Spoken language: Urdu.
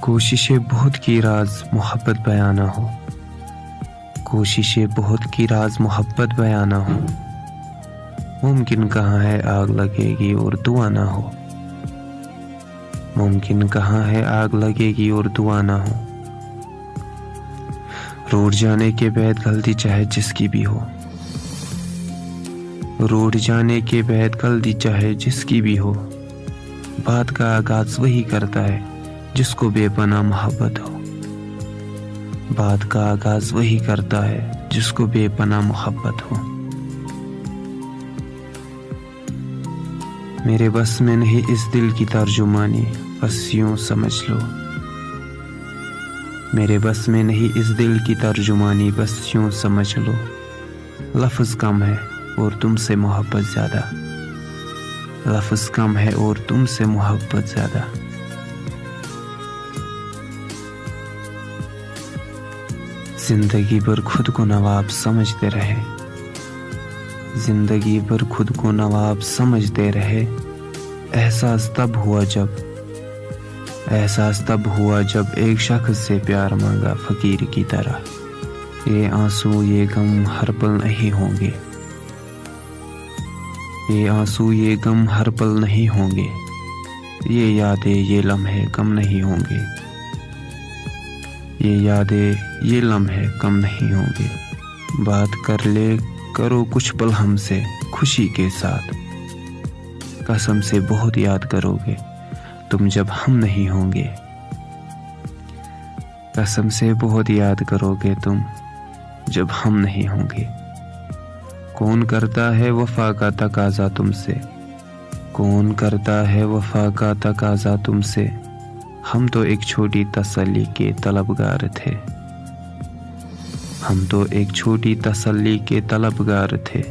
کوششیں بہت کی راز محبت بیان نہ ہو، کوششیں بہت کی راز محبت بیان نہ ہو، ممکن کہاں ہے آگ لگے گی اور دعا نہ ہو، ممکن کہاں ہے آگ لگے گی اور دعا نہ ہو، روٹ جانے کے بعد غلطی چاہے جس کی بھی ہو، روٹ جانے کے بعد غلطی چاہے جس کی بھی ہو، بات کا آغاز وہی کرتا ہے جس کو بے پناہ محبت ہو، بات کا آغاز وہی کرتا ہے جس کو بے پناہ محبت ہو۔ میرے بس میں نہیں اس دل کی ترجمانی، بس یوں سمجھ لو، میرے بس میں نہیں اس دل کی ترجمانی، بس یوں سمجھ لو، لفظ کم ہے اور تم سے محبت زیادہ، لفظ کم ہے اور تم سے محبت زیادہ۔ زندگی بھر خود کو نواب سمجھتے رہے، زندگی بھر خود کو نواب سمجھتے رہے، احساس تب ہوا جب ایک شخص سے پیار مانگا فقیر کی طرح، یہ آنسو یہ غم ہر پل نہیں ہوں گے، یہ آنسو یہ غم ہر پل نہیں ہوں گے، یہ یادیں یہ لمحے کم نہیں ہوں گے، یہ یادیں یہ لمحے کم نہیں ہوں گے، بات کر لے کرو کچھ پل ہم سے خوشی کے ساتھ، قسم سے بہت یاد کرو گے تم جب ہم نہیں ہوں گے، قسم سے بہت یاد کرو گے تم جب ہم نہیں ہوں گے۔ کون کرتا ہے وفا کا تقاضا تم سے، کون کرتا ہے وفا کا تقاضا تم سے، ہم تو ایک چھوٹی تسلی کے طلبگار تھے، ہم تو ایک چھوٹی تسلی کے طلبگار تھے،